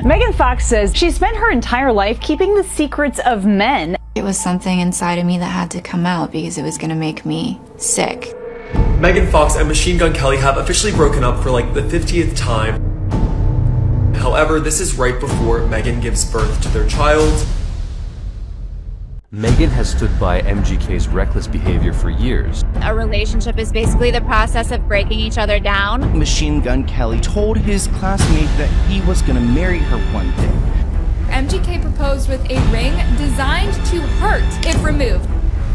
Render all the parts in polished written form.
Megan Fox says she spent her entire life keeping the secrets of men. It was something inside of me that had to come out because it was going to make me sick. Megan Fox and Machine Gun Kelly have officially broken up for like the 50th time. However, this is right before Megan gives birth to their child. Megan has stood by MGK's reckless behavior for years. A relationship is basically the process of breaking each other down. Machine Gun Kelly told his classmate that he was gonna marry her one day. MGK proposed with a ring designed to hurt if removed.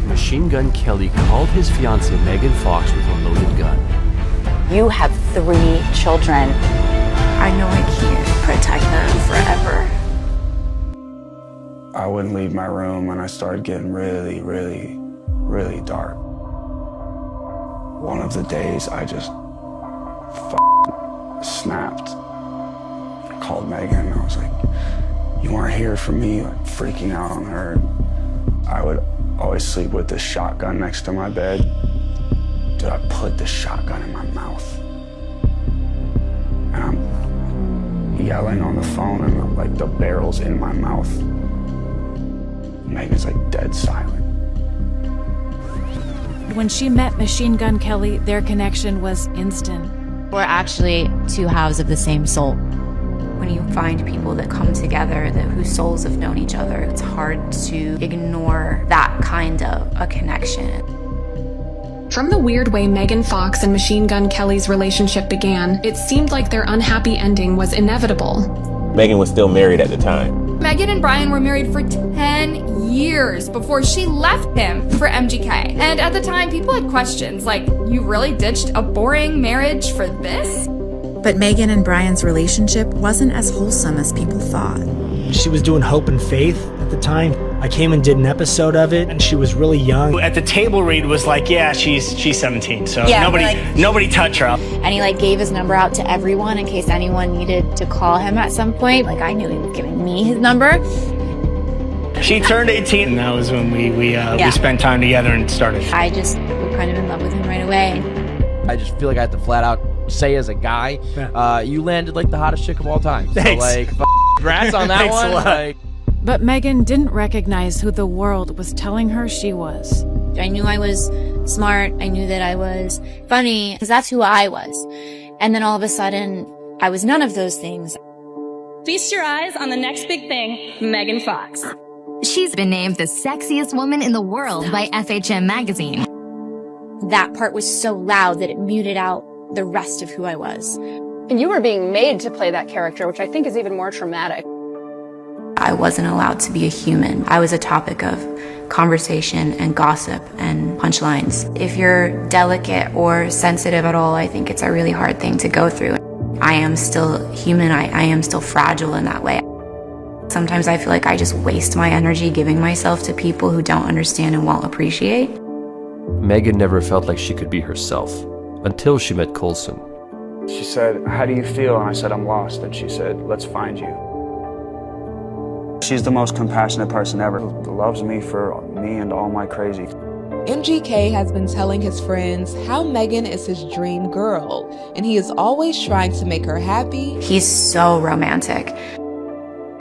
Machine Gun Kelly called his fiancée Megan Fox with a loaded gun. You have 3 children. I know I can't protect them forever. I wouldn't leave my room and I started getting really, really, really dark. One of the days I just snapped. I called Megan and I was like, you aren't here for me, like freaking out on her. I would always sleep with this shotgun next to my bed. Dude, I put the shotgun in my mouth. And I'm yelling on the phone and like the barrel's in my mouth. Megan's like dead silent. When she met Machine Gun Kelly, their connection was instant. We're actually 2 halves of the same soul. When you find people that come together whose souls have known each other, it's hard to ignore that kind of a connection. From the weird way Megan Fox and Machine Gun Kelly's relationship began, it seemed like their unhappy ending was inevitable. Megan was still married at the time. Megan and Brian were married for 10 years before she left him for MGK. And at the time, people had questions like, you really ditched a boring marriage for this? But Megan and Brian's relationship wasn't as wholesome as people thought. She was doing Hope and Faith at the time. I came and did an episode of it, and she was really young. At the table read was like, yeah, she's 17, so Yeah, nobody touch her. And he gave his number out to everyone in case anyone needed to call him at some point. I knew he was giving me his number. She turned 18, and that was when we spent time together and started. I just was kind of in love with him right away. I just feel like I had to flat out say as a guy, you landed like the hottest chick of all time. Thanks. So congrats on that Thanks one. A lot. But Megan didn't recognize who the world was telling her she was. I knew I was smart. I knew that I was funny, because that's who I was. And then all of a sudden, I was none of those things. Feast your eyes on the next big thing, Megan Fox. She's been named the sexiest woman in the world by FHM magazine. That part was so loud that it muted out the rest of who I was. And you were being made to play that character, which I think is even more traumatic. I wasn't allowed to be a human. I was a topic of conversation and gossip and punchlines. If you're delicate or sensitive at all, I think it's a really hard thing to go through. I am still human. I am still fragile in that way. Sometimes I feel like I just waste my energy giving myself to people who don't understand and won't appreciate. Megan never felt like she could be herself until she met Coulson. She said, how do you feel? And I said, I'm lost. And she said, let's find you. She's the most compassionate person ever, who loves me for me and all my crazy. MGK has been telling his friends how Megan is his dream girl, and he is always trying to make her happy. He's so romantic.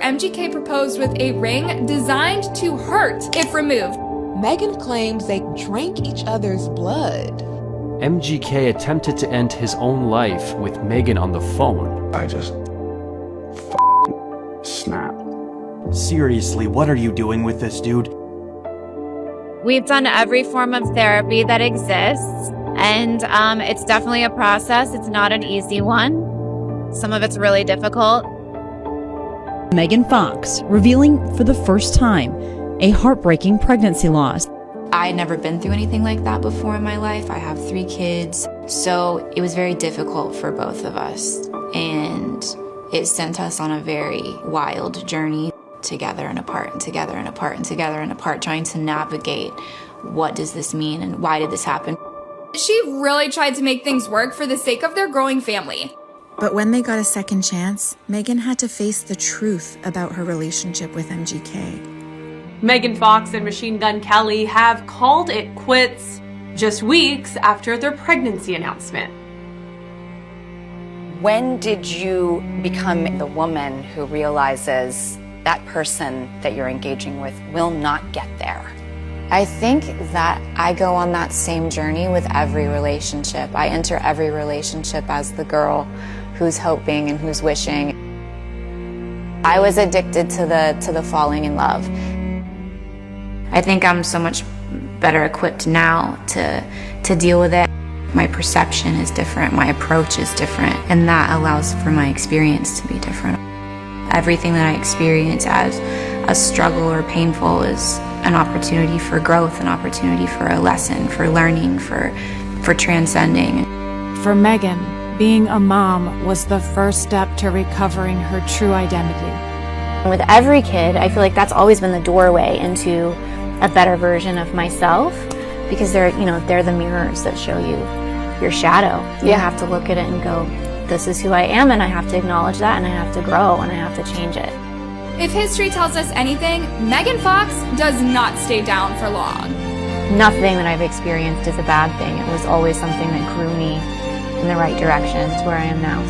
MGK proposed with a ring designed to hurt if removed. Megan claims they drank each other's blood. MGK attempted to end his own life with Megan on the phone. I just snapped. Seriously, what are you doing with this dude? We've done every form of therapy that exists, and it's definitely a process. It's not an easy one. Some of it's really difficult. Megan Fox revealing for the first time a heartbreaking pregnancy loss. I had never been through anything like that before in my life. I have 3 kids, so it was very difficult for both of us, and it sent us on a very wild journey, together and apart and together and apart and together and apart, trying to navigate what does this mean and why did this happen. She really tried to make things work for the sake of their growing family. But when they got a second chance, Megan had to face the truth about her relationship with MGK. Megan Fox and Machine Gun Kelly have called it quits just weeks after their pregnancy announcement. When did you become the woman who realizes that person that you're engaging with will not get there? I think that I go on that same journey with every relationship. I enter every relationship as the girl who's hoping and who's wishing. I was addicted to the falling in love. I think I'm so much better equipped now to deal with it. My perception is different, my approach is different, and that allows for my experience to be different. Everything that I experience as a struggle or painful is an opportunity for growth, an opportunity for a lesson, for learning, for transcending. For Magan, being a mom was the first step to recovering her true identity. With every kid, I feel like that's always been the doorway into a better version of myself, because they're the mirrors that show you your shadow. You have to look at it and go, this is who I am, and I have to acknowledge that, and I have to grow, and I have to change it. If history tells us anything, Megan Fox does not stay down for long. Nothing that I've experienced is a bad thing. It was always something that grew me in the right direction to where I am now.